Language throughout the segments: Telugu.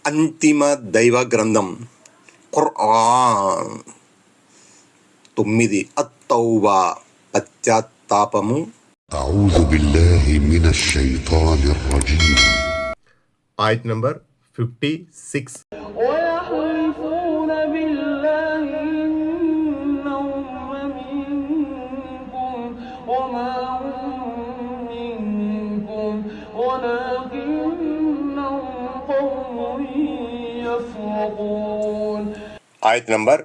అంతిమ దైవ గ్రంథం ఖుర్ఆన్. 9 అత్తౌబా పశ్చాత్తాపము. అఊజు బిల్లాహి మినష్ షైతానిర్ రజీమ్. ఆయత్ నంబర్ 56. ఆయత్ నంబర్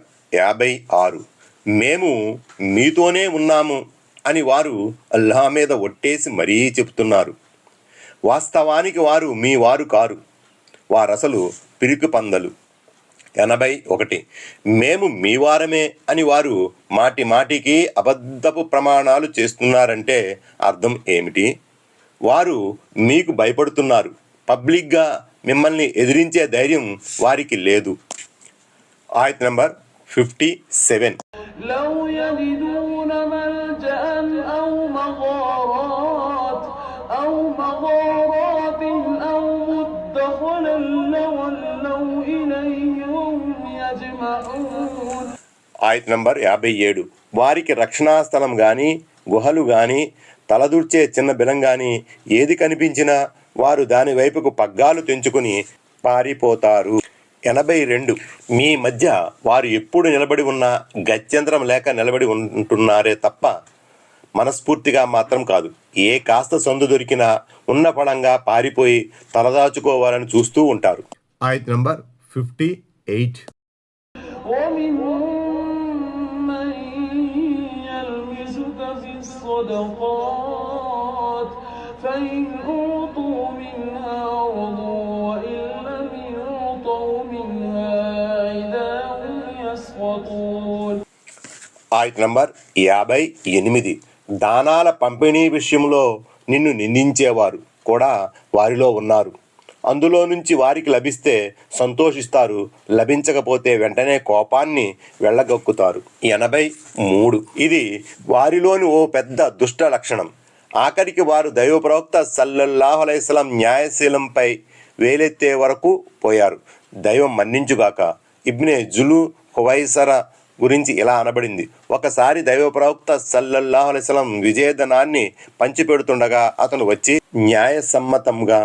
56. మేము మీతోనే ఉన్నాము అని వారు అల్లాహ్ మీద ఒట్టేసి మరీ చెప్తున్నారు. వాస్తవానికి వారు మీ వారు కారు, వారసలు పిరికి పందలు. 81. మేము మీ వారమే అని వారు మాటి మాటికి అబద్ధపు ప్రమాణాలు చేస్తున్నారంటే అర్థం ఏమిటి? వారు మీకు భయపడుతున్నారు. పబ్లిక్గా మిమ్మల్ని ఎదిరించే ధైర్యం వారికి లేదు. ఆయత్ నంబర్ 57. ఆయత్ నంబర్ 57. వారికి రక్షణా స్థలం కానీ, గుహలు కానీ, తలదూర్చే చిన్న బిలం కానీ ఏది కనిపించినా వారు దాని వైపుకు పగ్గాలు తెంచుకుని పారిపోతారు. 82. మీ మధ్య వారు ఎప్పుడు నిలబడి ఉన్నా గత్యంతరం లేక నిలబడి ఉంటున్నారే తప్ప మనస్ఫూర్తిగా మాత్రం కాదు. ఏ కాస్త సందు దొరికినా ఉన్న పడంగా పారిపోయి తలదాచుకోవాలని చూస్తూ ఉంటారు. ఆయత్ నంబర్ 58. ఆయత్ నంబర్ 58. దానాల పంపిణీ విషయంలో నిన్ను నిందించేవారు కూడా వారిలో ఉన్నారు. అందులో నుంచి వారికి లభిస్తే సంతోషిస్తారు, లభించకపోతే వెంటనే కోపాన్ని వెళ్ళగక్కుతారు. 83. ఇది వారిలోని ఓ పెద్ద దుష్ట లక్షణం. ఆఖరికి వారు దైవ ప్రవక్త సల్లల్లాహు అలైహి వసల్లం న్యాయశీలంపై వేలెత్తే వరకు పోయారు. దైవం మన్నించుగాక. ఇబ్నే జులు హువైసర గురించి ఇలా అనబడింది: ఒకసారి దైవ ప్రవక్త సల్లల్లాహు అలైహి వసల్లం విజయధనాన్ని పంచిపెడుతుండగా అతను వచ్చి న్యాయసమ్మతంగా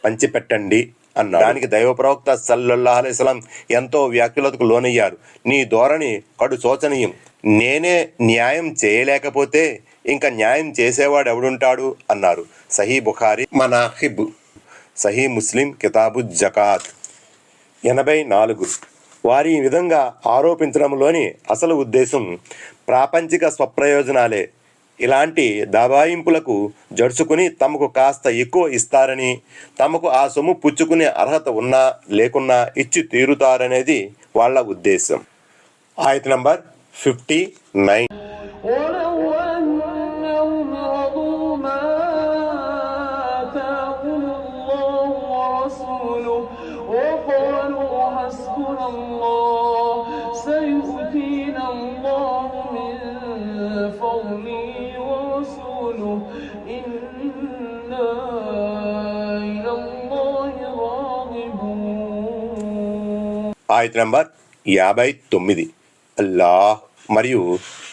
పంచిపెట్టండి అన్నాడు. దానికి దైవ ప్రవక్త సల్లల్లాహు అలైహి వసల్లం ఎంతో వ్యాఖ్యలకు లోనయ్యారు. నీ ధోరణి కడు శోచనీయం. నేనే న్యాయం చేయలేకపోతే ఇంకా న్యాయం చేసేవాడు ఎవడుంటాడు అన్నారు. సహీ బుఖారీ మనాఖిబ్, సహీ ముస్లిం కితాబు జకాత్. 84. వారి ఈ విధంగా ఆరోపించడంలోని అసలు ఉద్దేశం ప్రాపంచిక స్వప్రయోజనాలే. ఇలాంటి దబాయింపులకు జడుచుకుని తమకు కాస్త ఎక్కువ ఇస్తారని, తమకు ఆ సొమ్ము పుచ్చుకునే అర్హత ఉన్నా లేకున్నా ఇచ్చి తీరుతారనేది వాళ్ళ ఉద్దేశం. ఆయత్ నంబర్ 59. ఆయత్ నంబర్ 59. అల్లాహ్ మరియు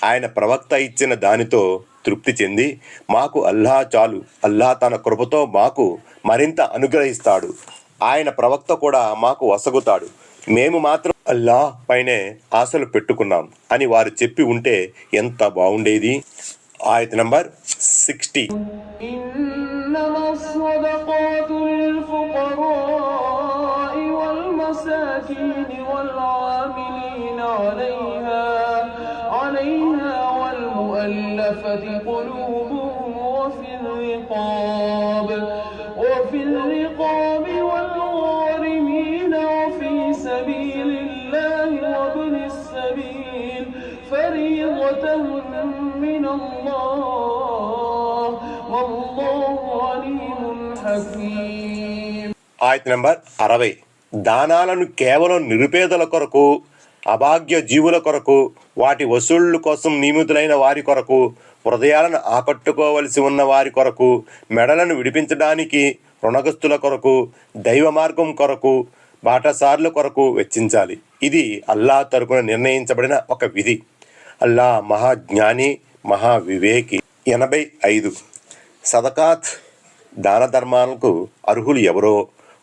ఆయన ప్రవక్త ఇచ్చిన దానితో తృప్తి చెంది మాకు అల్లాహ్ చాలు, అల్లాహ్ తన కృపతో మాకు మరింత అనుగ్రహిస్తాడు, ఆయన ప్రవక్త కూడా మాకు వసగుతాడు, మేము మాత్రం అల్లాహ్ పైనే ఆశలు పెట్టుకున్నాం అని వారు చెప్పి ఉంటే ఎంత బాగుండేది. ఆయత్ నంబర్ 60. ఆయత్ నంబర్ 60. దానాలను కేవలం నిరుపేదల కొరకు, అభాగ్య జీవుల కొరకు, వాటి వసూళ్ల కోసం నియమితులైన వారి కొరకు, హృదయాలను ఆకట్టుకోవలసి ఉన్న వారి కొరకు, మెడలను విడిపించడానికి రుణగస్తుల కొరకు, దైవ మార్గం కొరకు, బాటసార్ల కొరకు వెచ్చించాలి. ఇది అల్లా తరపున నిర్ణయించబడిన ఒక విధి. అల్లా మహాజ్ఞాని, మహావివేకి. 85. సదకాత్ దాన ధర్మాలకు అర్హులు ఎవరో,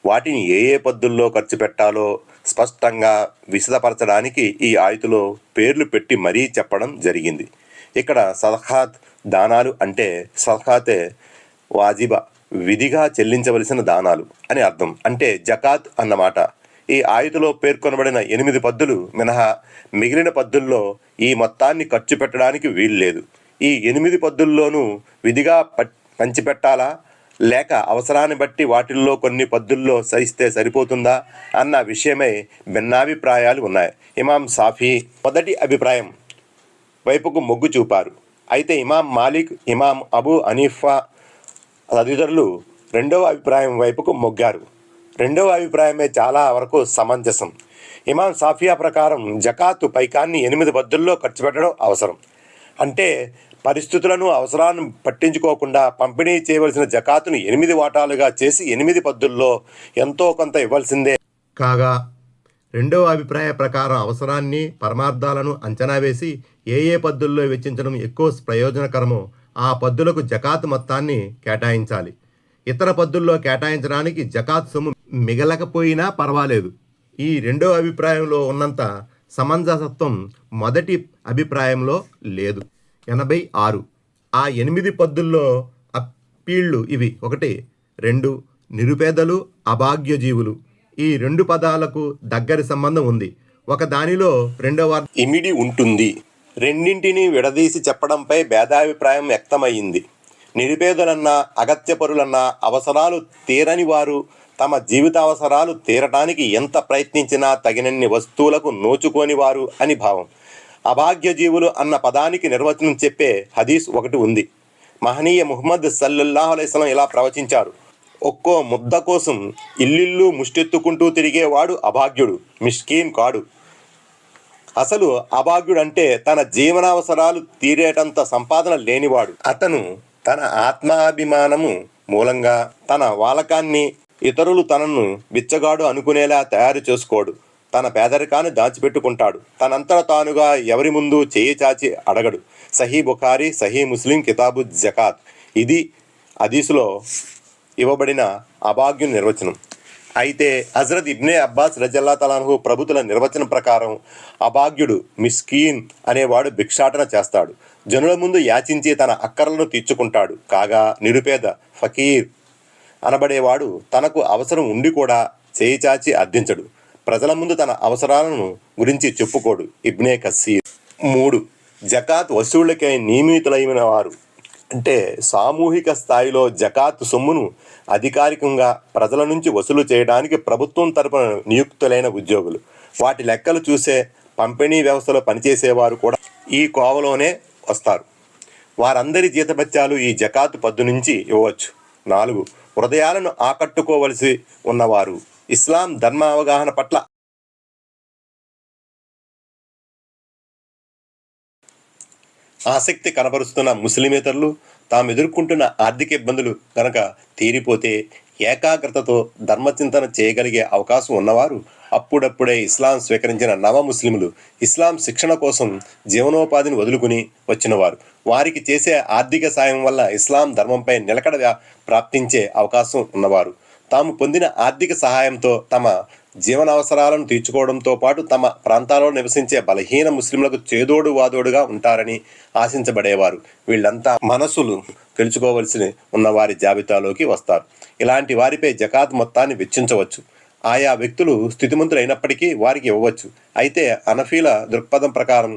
వాటిని ఏ ఏ పద్ధతుల్లో ఖర్చు పెట్టాలో స్పష్టంగా విశదపరచడానికి ఈ ఆయతులో పేర్లు పెట్టి మరీ చెప్పడం జరిగింది. ఇక్కడ సదకాత్ దానాలు అంటే సదకాతే వాజిబా, విధిగా చెల్లించవలసిన దానాలు అని అర్థం. అంటే జకాత్ అన్నమాట. ఈ ఆయతులో పేర్కొనబడిన 8 పద్దులు మినహా మిగిలిన పద్దుల్లో ఈ మొత్తాన్ని ఖర్చు పెట్టడానికి వీల్లేదు. ఈ 8 పద్దుల్లోనూ విధిగా పంచిపెట్టాలా, లేక అవసరాన్ని బట్టి వాటిల్లో కొన్ని పద్దుల్లో సరిస్తే సరిపోతుందా అన్న విషయమై భిన్నాభిప్రాయాలు ఉన్నాయి. ఇమాం షాఫీ మొదటి అభిప్రాయం వైపుకు మొగ్గు చూపారు. అయితే ఇమాం మాలిక్, ఇమాం అబూ హనీఫా తదితరులు రెండవ అభిప్రాయం వైపుకు మొగ్గారు. రెండవ అభిప్రాయమే చాలా వరకు సమంజసం. ఇమాం షాఫియా ప్రకారం జకాతు పైకాన్ని 8 పద్దుల్లో ఖర్చు పెట్టడం అవసరం. అంటే పరిస్థితులను, అవసరాలను పట్టించుకోకుండా పంపిణీ చేయవలసిన జకాతును 8 వాటాలుగా చేసి 8 పద్దుల్లో ఎంతో కొంత ఇవ్వాల్సిందే. కాగా రెండవ అభిప్రాయ ప్రకారం అవసరాన్ని, పరమార్థాలను అంచనా వేసి ఏ ఏ పద్దుల్లో వెచ్చించడం ఎక్కువ ప్రయోజనకరమో ఆ పద్దులకు జకాత్ మొత్తాన్ని కేటాయించాలి. ఇతర పద్దుల్లో కేటాయించడానికి జకాత్ సొమ్ము మిగలకపోయినా పర్వాలేదు. ఈ రెండో అభిప్రాయంలో ఉన్నంత సమంజసత్వం మొదటి అభిప్రాయంలో లేదు. 86. ఆ 8 పద్దుల్లో అప్పీళ్లు ఇవి: 1, 2 నిరుపేదలు, అభాగ్యజీవులు. ఈ 2 పదాలకు దగ్గరి సంబంధం ఉంది. ఒక దానిలో రెండవ ఇమిడి ఉంటుంది. రెండింటినీ విడదీసి చెప్పడంపై భేదాభిప్రాయం వ్యక్తమయ్యింది. నిరుపేదలన్నా, అగత్యపరులన్నా అవసరాలు తీరని వారు, తమ జీవితావసరాలు తీరటానికి ఎంత ప్రయత్నించినా తగినన్ని వస్తువులకు నోచుకోని వారు అని భావం. అభాగ్యజీవులు అన్న పదానికి నిర్వచనం చెప్పే హదీస్ ఒకటి ఉంది. మహనీయ ముహమ్మద్ సల్లల్లాహు అలైహి వసల్లం ఇలా ప్రవచించారు: ఒక్కో ముద్ద కోసం ఇల్లిల్లు ముష్టెత్తుకుంటూ తిరిగేవాడు అభాగ్యుడు, మిస్కీన్ కాడు. అసలు అభాగ్యుడంటే తన జీవనావసరాలు తీరేటంత సంపాదన లేనివాడు. అతను తన ఆత్మాభిమానము మూలంగా తన వాలకాన్ని ఇతరులు తనను బిచ్చగాడు అనుకునేలా తయారు చేసుకోడు. తన పేదరికాన్ని దాచిపెట్టుకుంటాడు. తనంతట తానుగా ఎవరి ముందు చేయి చాచి అడగడు. సహీ బుఖారీ, సహీ ముస్లిం, కితాబు జకాత్. ఇది హదీసులో ఇవ్వబడిన అభాగ్యుని నిర్వచనం. అయితే హజరత్ ఇబ్నే అబ్బాస్ రజల్లాహు తఆలా అన్హు ప్రభుతుల నిర్వచనం ప్రకారం అభాగ్యుడు, మిస్కీన్ అనేవాడు భిక్షాటన చేస్తాడు, జనుల ముందు యాచించి తన అక్కరలను తీర్చుకుంటాడు. కాగా నిరుపేద, ఫకీర్ అనబడేవాడు తనకు అవసరం ఉండి కూడా చేయి చాచి అర్థించడు, ప్రజల ముందు తన అవసరాలను గురించి చెప్పుకోడు. ఇబ్నే కసీర్. 3. జకాత్ వసూళ్లకై నియమితులైన వారు అంటే సామూహిక స్థాయిలో జకాత్ సొమ్మును అధికారికంగా ప్రజల నుంచి వసూలు చేయడానికి ప్రభుత్వం తరపున నియుక్తులైన ఉద్యోగులు. వాటి లెక్కలు చూసే పంపిణీ వ్యవస్థలో పనిచేసేవారు కూడా ఈ కోవలోనే వస్తారు. వారందరి జీతభత్యాలు ఈ జకాత్ పద్దు నుంచి ఇవ్వవచ్చు. 4. హృదయాలను ఆకట్టుకోవలసి ఉన్నవారు. ఇస్లాం ధర్మ అవగాహన పట్ల ఆసక్తి కనబరుస్తున్న ముస్లిమేతరులు తాము ఎదుర్కొంటున్న ఆర్థిక ఇబ్బందులు కనుక తీరిపోతే ఏకాగ్రతతో ధర్మచింతన చేయగలిగే అవకాశం ఉన్నవారు అప్పుడప్పుడే ఇస్లాం స్వీకరించిన నవ ముస్లింలు, ఇస్లాం శిక్షణ కోసం జీవనోపాధిని వదులుకుని వచ్చినవారు. వారికి చేసే ఆర్థిక సాయం వల్ల ఇస్లాం ధర్మంపై నిలకడ ప్రాప్తించే అవకాశం ఉన్నవారు తాము పొందిన ఆర్థిక సహాయంతో తమ జీవనావసరాలను తీర్చుకోవడంతో పాటు తమ ప్రాంతాల్లో నివసించే బలహీన ముస్లింలకు చేదోడు వాదోడుగా ఉంటారని ఆశించబడేవారు. వీళ్ళంతా మనసులు తెలుసుకోవలసి ఉన్న వారి జాబితాలోకి వస్తారు. ఇలాంటి వారిపై జకాత్ మొత్తాన్ని వెచ్చించవచ్చు. ఆయా వ్యక్తులు స్థితిమంతులైనప్పటికీ వారికి ఇవ్వవచ్చు. అయితే హనఫీల దృక్పథం ప్రకారం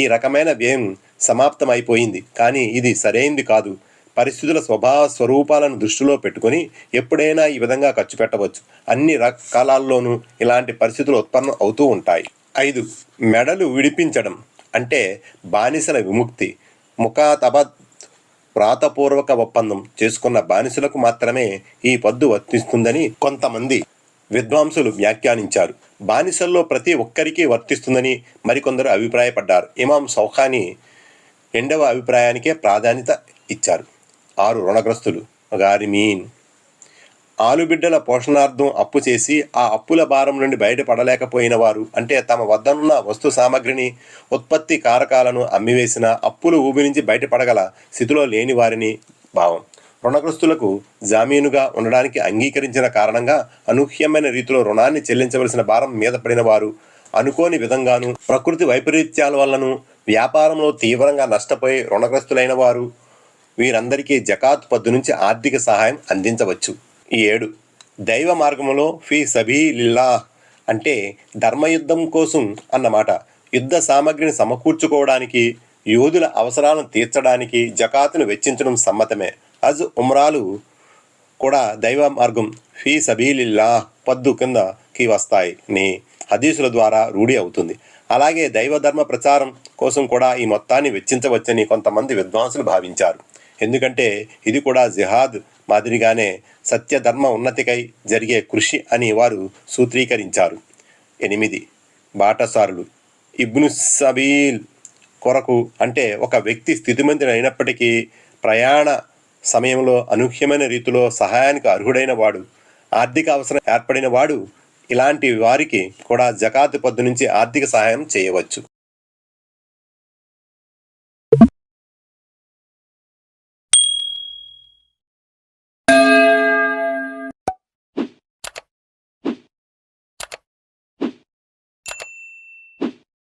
ఈ రకమైన వ్యయం సమాప్తమైపోయింది, కానీ ఇది సరైంది కాదు. పరిస్థితుల స్వభావ స్వరూపాలను దృష్టిలో పెట్టుకొని ఎప్పుడైనా ఈ విధంగా ఖర్చు పెట్టవచ్చు. అన్ని కాలాల్లోనూ ఇలాంటి పరిస్థితులు ఉత్పన్నం అవుతూ ఉంటాయి. 5. మెడలు విడిపించడం అంటే బానిసల విముక్తి. ముఖాతబ వ్రాతపూర్వక ఒప్పందం చేసుకున్న బానిసలకు మాత్రమే ఈ పద్దు వర్తిస్తుందని కొంతమంది విద్వాంసులు వ్యాఖ్యానించారు. బానిసల్లో ప్రతి ఒక్కరికి వర్తిస్తుందని మరికొందరు అభిప్రాయపడ్డారు. ఇమాం షౌకానీ రెండవ అభిప్రాయానికే ప్రాధాన్యత ఇచ్చారు. 6. రుణగ్రస్తులు, గారిమీన్. ఆలుబిడ్డల పోషణార్థం అప్పు చేసి ఆ అప్పుల భారం నుండి బయటపడలేకపోయిన వారు, అంటే తమ వద్దనున్న వస్తు సామగ్రిని, ఉత్పత్తి కారకాలను అమ్మివేసిన అప్పులు ఊబి నుంచి బయటపడగల స్థితిలో లేని వారిని భావం. రుణగ్రస్తులకు జామీనుగా ఉండడానికి అంగీకరించిన కారణంగా అనూహ్యమైన రీతిలో రుణాన్ని చెల్లించవలసిన భారం మీద పడిన వారు, అనుకోని విధంగాను ప్రకృతి వైపరీత్యాల వల్లను వ్యాపారంలో తీవ్రంగా నష్టపోయి రుణగ్రస్తులైన వారు, వీరందరికీ జకాత్ పద్దు నుంచి ఆర్థిక సహాయం అందించవచ్చు. 7. దైవ మార్గంలో ఫీ సబీలిల్లాహ్ అంటే ధర్మయుద్ధం కోసం అన్నమాట. యుద్ధ సామగ్రిని సమకూర్చుకోవడానికి, యోధుల అవసరాలను తీర్చడానికి జకాతును వెచ్చించడం సమ్మతమే. హజ్, ఉమ్రాలు కూడా దైవ మార్గం ఫీ సబీలిల్లాహ్ పద్దు కిందకి వస్తాయి ని హదీసుల ద్వారా రూఢి అవుతుంది. అలాగే దైవ ధర్మ ప్రచారం కోసం కూడా ఈ మొత్తాన్ని వెచ్చించవచ్చని కొంతమంది విద్వాంసులు భావించారు. ఎందుకంటే ఇది కూడా జిహాద్ మాదిరిగానే సత్యధర్మ ఉన్నతికై జరిగే కృషి అని వారు సూత్రీకరించారు. 8. బాటసారులు ఇబ్ను సబీల్ కొరకు అంటే ఒక వ్యక్తి స్థితిమంతుడు అయినప్పటికీ ప్రయాణ సమయంలో అనూహ్యమైన రీతిలో సహాయానికి అర్హుడైన వాడు, ఆర్థిక అవసరం ఏర్పడిన వాడు, ఇలాంటి వారికి కూడా జకాతు పద్దు నుంచి ఆర్థిక సహాయం చేయవచ్చు.